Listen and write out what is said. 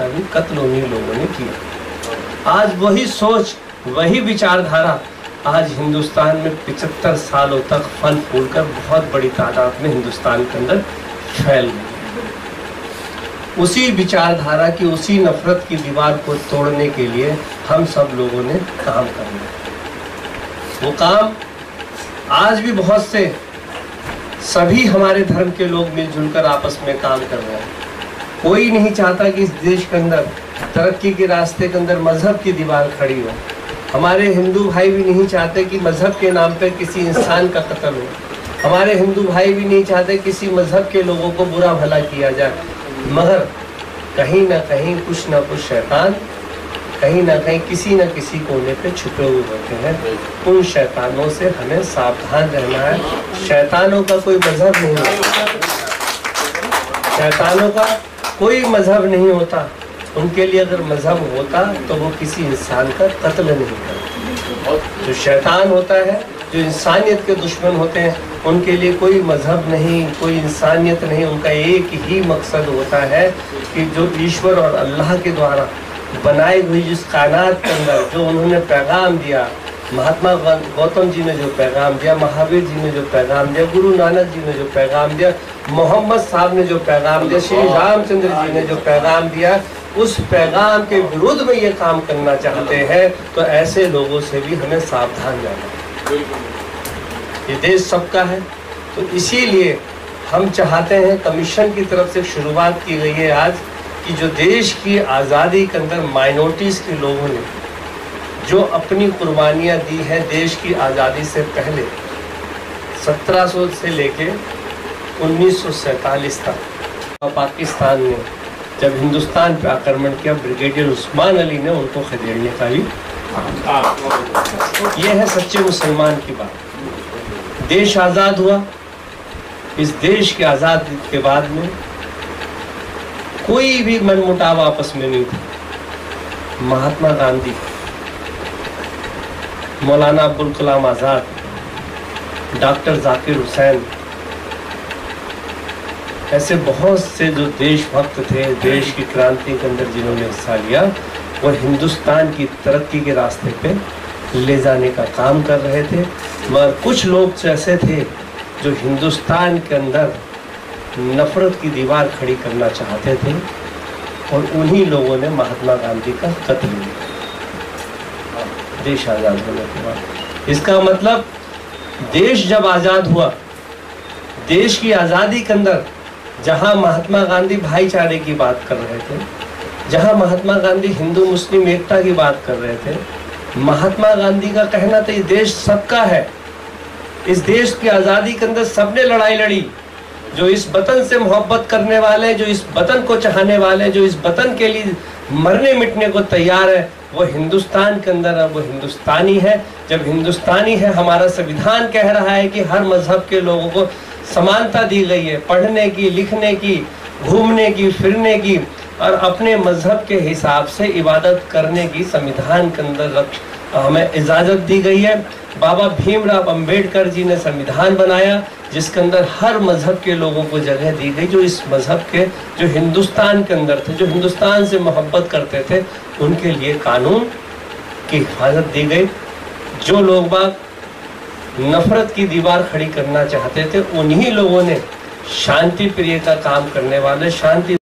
का भी कत्ल उन्हीं लोगों ने किया। आज वही सोच, वही विचारधारा आज हिंदुस्तान में 75 सालों तक फल फूल कर बहुत बड़ी तादाद में हिंदुस्तान के अंदर फैल गई। उसी विचारधारा की, उसी नफरत की दीवार को तोड़ने के लिए हम सब लोगों ने काम करना है। वो काम आज भी बहुत से, सभी हमारे धर्म के लोग मिलजुल कर आपस में काम कर रहे हैं। कोई नहीं चाहता कि इस देश के अंदर तरक्की के रास्ते के अंदर मजहब की दीवार खड़ी हो। हमारे हिंदू भाई भी नहीं चाहते कि मजहब के नाम पे किसी इंसान का कत्ल हो। हमारे हिंदू भाई भी नहीं चाहते किसी मजहब के लोगों को बुरा भला किया जाए। मगर कहीं ना कहीं कुछ ना कुछ शैतान कहीं ना कहीं किसी न किसी कोने पे छुपे हुए होते हैं। उन शैतानों से हमें सावधान रहना है। शैतानों का कोई मजहब नहीं होता, शैतानों का कोई मजहब नहीं होता। उनके लिए अगर मजहब होता तो वो किसी इंसान का कत्ल नहीं करते। जो शैतान होता है, जो इंसानियत के दुश्मन होते हैं, उनके लिए कोई मजहब नहीं, कोई इंसानियत नहीं। उनका एक ही मकसद होता है कि जो ईश्वर और अल्लाह के द्वारा बनाई हुई जिस कायनात के अंदर जो उन्होंने पैगाम दिया, महात्मा गौतम जी ने जो पैगाम दिया, महावीर जी ने जो पैगाम दिया, गुरु नानक जी ने जो पैगाम दिया, मोहम्मद साहब ने जो पैगाम दिया, श्री रामचंद्र जी ने जो पैगाम दिया, उस पैगाम के विरुद्ध में ये काम करना चाहते हैं तो ऐसे लोगों से भी हमें सावधान रहना है। ये देश सबका है, तो इसीलिए हम चाहते हैं, कमीशन की तरफ से शुरुआत की गई है आज, कि जो देश की आज़ादी के अंदर माइनॉरिटीज़ के लोगों ने जो अपनी कुर्बानियाँ दी हैं देश की आज़ादी से पहले, 1700 से लेके 1947 तक, पाकिस्तान ने जब हिंदुस्तान पे आक्रमण किया, ब्रिगेडियर उस्मान अली ने उनको खदेड़ने का भी, ये है सच्चे मुसलमान की बात। देश आज़ाद हुआ। इस देश के आज़ादी के बाद में कोई भी मनमुटाव आपस में नहीं था। महात्मा गांधी, मौलाना अब्दुल कलाम आज़ाद, डॉक्टर जाकिर हुसैन, ऐसे बहुत से जो देशभक्त थे, देश की क्रांति के अंदर जिन्होंने हिस्सा लिया, वो हिंदुस्तान की तरक्की के रास्ते पे ले जाने का काम कर रहे थे। मगर कुछ लोग ऐसे थे जो हिंदुस्तान के अंदर नफरत की दीवार खड़ी करना चाहते थे, और उन्हीं लोगों ने महात्मा गांधी का कत्ल किया देश आज़ाद होने के बाद। इसका मतलब देश जब आज़ाद हुआ, देश की आज़ादी के अंदर जहां महात्मा गांधी भाईचारे की बात कर रहे थे, जहां महात्मा गांधी हिंदू मुस्लिम एकता की बात कर रहे थे, महात्मा गांधी का कहना था ये देश सबका है। इस देश की आज़ादी के अंदर सबने लड़ाई लड़ी। जो इस वतन से मोहब्बत करने वाले, जो इस वतन को चाहने वाले, जो इस वतन के लिए मरने मिटने को तैयार है, वो हिंदुस्तान के अंदर है, वो हिंदुस्तानी है। जब हिंदुस्तानी है, हमारा संविधान कह रहा है कि हर मजहब के लोगों को समानता दी गई है, पढ़ने की, लिखने की, घूमने की, फिरने की, और अपने मजहब के हिसाब से इबादत करने की संविधान के अंदर हमें इजाज़त दी गई है। बाबा भीमराव अंबेडकर जी ने संविधान बनाया जिसके अंदर हर मजहब के लोगों को जगह दी गई। जो इस मजहब के, जो हिंदुस्तान के अंदर थे, जो हिंदुस्तान से मोहब्बत करते थे, उनके लिए कानून की हिफाजत दी गई। जो लोग बाग नफरत की दीवार खड़ी करना चाहते थे, उन्हीं लोगों ने शांति प्रिय का काम करने वाले, शांति